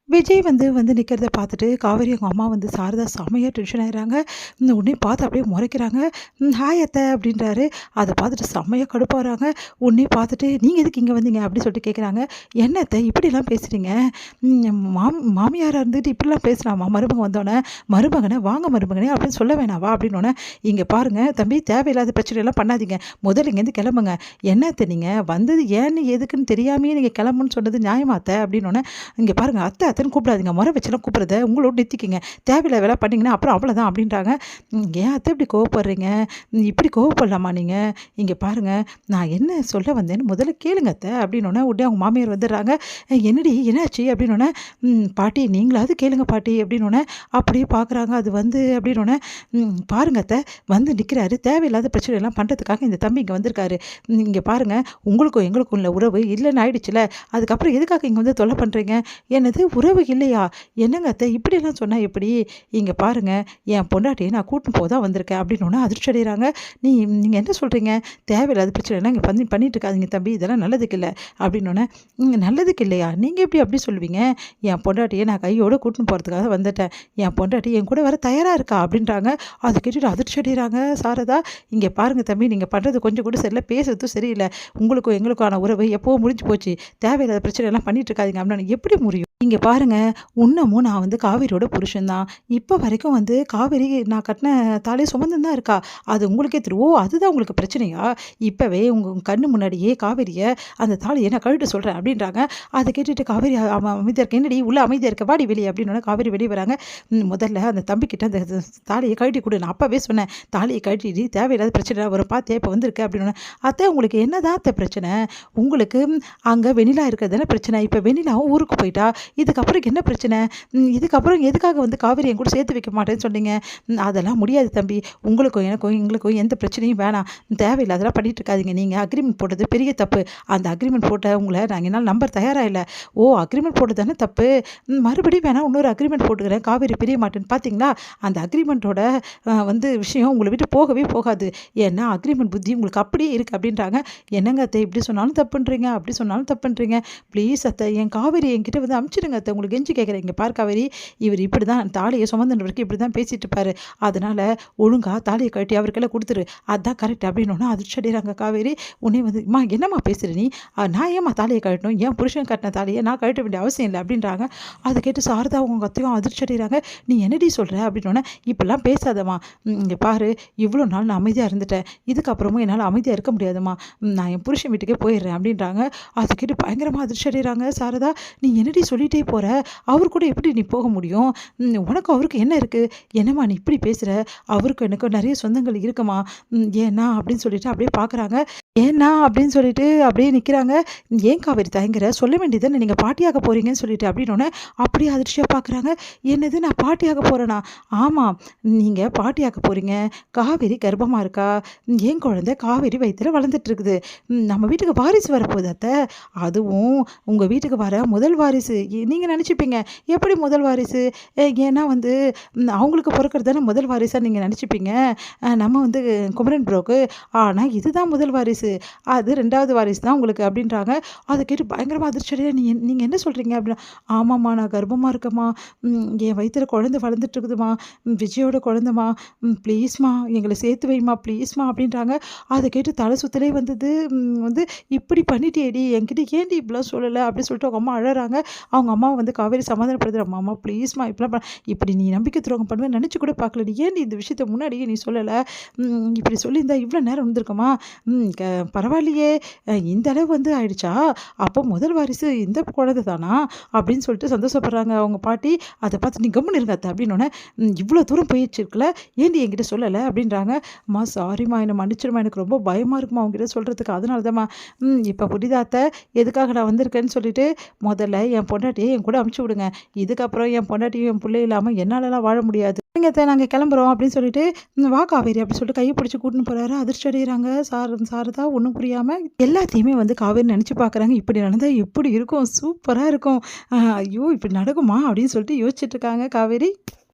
விஜய் வந்து நிக்கிறத பார்த்துட்டு காவேரி அவங்க அம்மா வந்து சாரதா செமையா டென்ஷன் ஆயிடுறாங்க. உடனே பார்த்து அப்படியே முறைக்கிறாங்க. "ஹாய் அத்தை" அப்படின்றாரு. அத பார்த்துட்டு செம்மையா கடுப்பாகுறாங்க. உடனே பார்த்துட்டு, "நீங்க எதுக்கு இங்க வந்தீங்க?" அப்படின்னு சொல்லிட்டு கேட்குறாங்க. "என்ன அத்தை இப்படிலாம் பேசுறீங்க? மாமியாரா இருந்துட்டு இப்படிலாம் பேசலாமா? மருமகன் வந்தோனே, மருமகனே வாங்க மருமகனே அப்படின்னு சொல்ல வேணாவா?" அப்படின்னோனே, "இங்க பாருங்க தம்பி தேவையில்லாத பிரச்சனைலாம் பண்ணாதீங்க. முதல்ல இங்கேருந்து கிளம்புங்க. என்ன அத்தை நீங்க வந்தது ஏன்னு எதுக்குன்னு தெரியாமயே நீங்க கிளம்புன்னு சொன்னது நியாயமா அத்தை?" அப்படின்னோனே, "இங்க பாருங்க அத்தை அத்தைன்னு கூப்பிடாதீங்க. மொற வச்சுலாம் கூப்பிடுறத உங்களோட நிறுத்திக்கிங்க. தேவையில்லாத வேலை பண்ணீங்கன்னா அப்புறம் அவ்வளோதான்" அப்படின்றாங்க. "ஏன் அத்தை இப்படி கோவப்படுறீங்க? இப்படி கோவப்படலாமா நீங்க? இங்க பாருங்க நான் என்ன சொல்ல வந்தேன்னு முதல்ல கேளுங்க அத்தை" அப்படின்னோனே உடனே அவங்க மாமியார் வந்துடுறாங்க. "என்னடி என்னாச்சு?" அப்படின்னோனே, பாட்டி நீங்களாவது கேளுங்க பாட்டி" அப்படின்னோனே அப்படியே பார்க்குறாங்க. அது அப்படின்னோனே, பாருங்க அத்தை வந்து நிற்கிறாரு. தேவையில்லாத பிரச்சனைலாம் பண்ணுறதுக்காக இந்த தம்பி இங்கே வந்திருக்காரு. இங்கே பாருங்க உங்களுக்கும் எங்களுக்கும் உள்ள உறவு இல்லைன்னு ஆயிடுச்சுல. அதுக்கப்புறம் எதுக்காக இங்கே வந்து தொல்லை பண்ணுறீங்க?" "என்னது உறவு இல்லையா? என்னங்க அத்தை இப்படியெல்லாம் சொன்னா எப்படி? இங்க பாருங்க என் பொண்டாட்டிய நான் கூட்டின்னு போக தான் வந்திருக்கேன்" அப்படின்னோனே அதிர்ச்சி அடைகிறாங்க. நீங்க என்ன சொல்கிறீங்க? தேவையில்லாத பிரச்சனைலாம் இங்கே பண்ணிட்டு இருக்காதீங்க தம்பி. இதெல்லாம் நல்லதுக்கு இல்ல" அப்படின்னோனே, நல்லதுக்கு இல்லையா? நீங்க எப்படி அப்படி சொல்லுவீங்க? என் பொண்டாட்டிய நான் கையோட கூட்டின்னு போகிறதுக்காக வந்துட்டேன். என் பொண்டாட்டி என் கூட வர தயாரா இருக்கா" அப்படின்றாங்க. அத கேட்டுட்டு அதிர்ச்சி அடைகிறாங்க சாரதா. "இங்க பாருங்க தம்பி நீங்க பண்ணுறது கொஞ்சம் கூட சரியில்ல. பேசுறதும் சரியில்ல. உங்களுக்கும் எங்களுக்கான உறவு எப்பவோ முடிஞ்சு போச்சு. தேவையில்லாத பிரச்சனைலாம் பண்ணிட்டு இருக்காதீங்க" அப்படின்னா எப்படி முடியும்? இங்க பாருங்க, இன்னமும் நான் வந்து காவேரியோட புருஷன் தான். இப்ப வரைக்கும் வந்து காவேரி நான் கட்டின தாலிய சுமந்துன்னு தான் இருக்கா. அது உங்களுக்கே தெரியும். "ஓ! அதுதான் உங்களுக்கு பிரச்சனையா? இப்பவே உங்க கண்ணு முன்னாடியே காவேரிய அந்த தாலிய நான் கழட்ட சொல்றேன்" அப்படின்றாங்க. அத கேட்டுட்டு காவேரி அமைதியா இருக்க. "என்னடி உள்ள அமைதியா இருக்க? வாடி வெளிய" அப்படின்னோனே காவேரி வெளிய வராங்க. "முதல்ல அந்த தம்பிக்கிட்ட அந்த தாலிய கழட்டி குடு. நான் அப்பவே சொன்னேன். தாலிய கழட்டிடி தேவையில்லாத பிரச்சனை வரும். பாத்தியா இப்ப வந்திருக்கு" அப்படின்னோனே, "அத்தை உங்களுக்கு என்னதான் அத்தை பிரச்சனை? உங்களுக்கு அங்க வெண்ணிலா இருக்கிறது தானே பிரச்சனை. இப்ப வெண்ணிலாவும் ஊருக்கு போயிட்டா. இதுக்கப்புறம் என்ன பிரச்சனை? இதுக்கப்புறம் எதுக்காக வந்து காவேரி என் கூட சேர்த்து வைக்க மாட்டேன்னு சொன்னீங்க? அதெல்லாம் முடியாது தம்பி. உங்களுக்கும் எனக்கும் எங்களுக்கும் எந்த பிரச்சனையும் வேணாம். தேவையில்லாதெல்லாம் பண்ணிட்டு இருக்காதீங்க. நீங்க அக்ரிமெண்ட் போட்டது பெரிய தப்பு. அந்த அக்ரிமெண்ட் போட்ட உங்கள நாங்க என்னால நம்ப தயாரா இல்ல." "ஓ! அக்ரிமெண்ட் போட்டது தானே தப்பு. மறுபடியும் வேணா இன்னொரு அக்ரிமெண்ட் போட்டுக்கிறேன். காவேரி பிரிய மாட்டேன்னு பார்த்தீங்களா? அந்த அக்ரிமெண்ட்டோட விஷயம் உங்கள விட்டு போகவே போகாது. ஏன்னா அக்ரிமெண்ட் புத்தி உங்களுக்கு அப்படியே இருக்கு" அப்படின்றாங்க. "என்னங்க அத்தை இப்படி சொன்னாலும் தப்புன்றீங்க, அப்படி சொன்னாலும் தப்புன்றீங்க. ப்ளீஸ் அத்தை என் காவேரி என்கிட்ட வந்து அனுப்பிச்சிடுங்க அத்தை. உங்களுக்கு கெஞ்சி கேட்குறேன். இங்க பாரு காவேரி, இவர் இப்படிதான் தாலிய சுமந்துன்னு வரைக்கும் இப்படிதான் பேசிட்டு இருப்பாரு. அதனால ஒழுங்கா தாலிய கழட்டி அவர் கையில குடுத்துரு. அதான் கரெக்ட்" அப்படின்னோன அதிர்ச்சி அடைகிறாங்க காவேரி. உடனே வந்து, "அம்மா என்னம்மா பேசுற நீ? நான் ஏம்மா தாலிய கழட்டணும்? என் புருஷன் கட்டின தாலிய நான் கழட்ட வேண்டிய அவசியம் இல்ல" அப்படின்றாங்க. அத கேட்டு சாரதா அவங்க அத்தையும் அதிர்ச்சி அடைகிறாங்க. "நீ என்னடி சொல்ற?" அப்படின்னோனே, "இப்படிலாம் பேசாதம்மா. இங்க பாரு இவ்வளோ நாள் நான் அமைதியா இருந்துட்டேன். இதுக்கப்புறமும் என்னால அமைதியா இருக்க முடியாதும்மா. நான் என் புருஷன் வீட்டுக்கே போயிடுறேன்" அப்படின்றாங்க. அத கேட்டு பயங்கரமா அதிர்ச்சி அடைகிறாங்க சாரதா. "நீ என்னடி சொல்லிட்டே போற? அவர் கூட எப்படி நீ போக முடியும்? உனக்கும் அவருக்கும் என்ன இருக்கு? என்னம்மா நீ இப்படி பேசுற? அவருக்கும் எனக்கும் நிறைய சொந்தங்கள் இருக்குமா? ஏன்னா" அப்படின்னு சொல்லிட்டு அப்படியே பார்க்குறாங்க. "ஏன்னா" அப்படின்னு சொல்லிட்டு அப்படியே நிற்கிறாங்க. "ஏன் காவேரி தயங்குற? சொல்ல வேண்டியது தானே நீங்க பாட்டியாக போறீங்கன்னு சொல்லிட்டு" அப்படின்னோனே அப்படியே அதிர்ச்சியா பார்க்குறாங்க. "என்னது நான் பாட்டியாக போறேனா?" "ஆமா, நீங்க பாட்டியாக போறீங்க. காவேரி கர்ப்பமா இருக்கா. என் குழந்தை காவேரி வயித்துல வளர்ந்துட்டு இருக்குது. நம்ம வீட்டுக்கு வாரிசு வரப்போகுது அத்தை. அதுவும் உங்க வீட்டுக்கு வர முதல் வாரிசு. நீங்க நினச்சிப்பீங்க எப்படி முதல் வாரிசு? ஏன்னா வந்து அவங்களுக்கு பொறக்கிறது தானே முதல் வாரிசா நீங்க நினச்சிப்பீங்க. நம்ம வந்து குமரன் ப்ரோக்கு. ஆனா இதுதான் முதல் வாரிசு. அது 2வது வாரிசு தான் உங்களுக்கு" அப்படின்றாங்க. அத கேட்டு பயங்கரமா அதிர்ச்சி அடையா, நீங்க என்ன சொல்றீங்க?" அப்படின்னா, "ஆமாம்மா நான் கர்ப்பமா இருக்கேம்மா. என் வயித்துல குழந்தை வளர்ந்துட்டு இருக்குதும்மா. விஜயோட குழந்தைம்மா. ப்ளீஸ்மா எங்கள சேர்த்து வைம்மா ப்ளீஸ்மா" அப்படின்றாங்க. அத கேட்டு தலை சுத்தலே வந்தது. வந்து "இப்படி பண்ணிட்டியேடி, என்கிட்ட ஏன்டி இப்படிலாம் சொல்லல?" அப்படின்னு சொல்லிட்டு அவங்க அம்மா அழறாங்க. அவங்க அம்மாவ வந்து காவேரி சமாதானப்படுத்துறா. "அம்மா ப்ளீஸ்மா இப்படி நீ நம்பிக்கை துரோகம் பண்ணுவேன்னு நினச்சு கூட பார்க்கலடி. ஏன்டி இந்த விஷயத்த முன்னாடியே நீ சொல்லல? இப்படி சொல்லியிருந்தா இவ்வளோ நேரம் இருந்திருக்குமா? ம் க பரவாயில்லையே, இந்த அளவு வந்து ஆயிடுச்சா? அப்போ முதல் வாரிசு இந்த குழந்தை தானா?" அப்படின்னு சொல்லிட்டு சந்தோஷப்படுறாங்க அவங்க பாட்டி. அத பார்த்து "நீ கம்முனு இருங்க அத்தை" அப்படின்னோனே, "இவ்வளோ தூரம் போயிடுச்சுருக்குல, ஏன்டி என்கிட்ட சொல்லல?" அப்படின்றாங்க. "அம்மா சாரிம்மா, என்ன மன்னிச்சிடும்மா. எனக்கு ரொம்ப பயமா இருக்கும்மா உன்கிட்ட சொல்றதுக்கு. அதனால தான்ம்மா." இப்ப புரியுதா அத்தை? எதுக்காக நான் வந்திருக்கேன்னு சொல்லிட்டு, முதல்ல என் பொண்டாட்டிய என் கூட அனுப்பிச்சு விடுங்க. இதுக்கப்புறம் என் பொண்டாட்டியும் என் புள்ளையும் இல்லாம என்னாலலாம் வாழ முடியாது. "சரிங்க அத்தை நாங்க கிளம்புறோம்" அப்படின்னு சொல்லிட்டு, "வா காவேரி" அப்படின்னு சொல்லிட்டு கைய பிடிச்சு கூட்டின்னு போறாரு. அதிர்ச்சி அடைகிறாங்க சாரதா ஒண்ணும் புரியாம. எல்லாத்தையுமே வந்து காவேரி நினைச்சு பார்க்குறாங்க. இப்படி நடந்தா எப்படி இருக்கும்? சூப்பரா இருக்கும். ஐயோ! இப்படி நடக்குமா? அப்படின்னு சொல்லிட்டு யோசிச்சுட்டு இருக்காங்க காவேரி.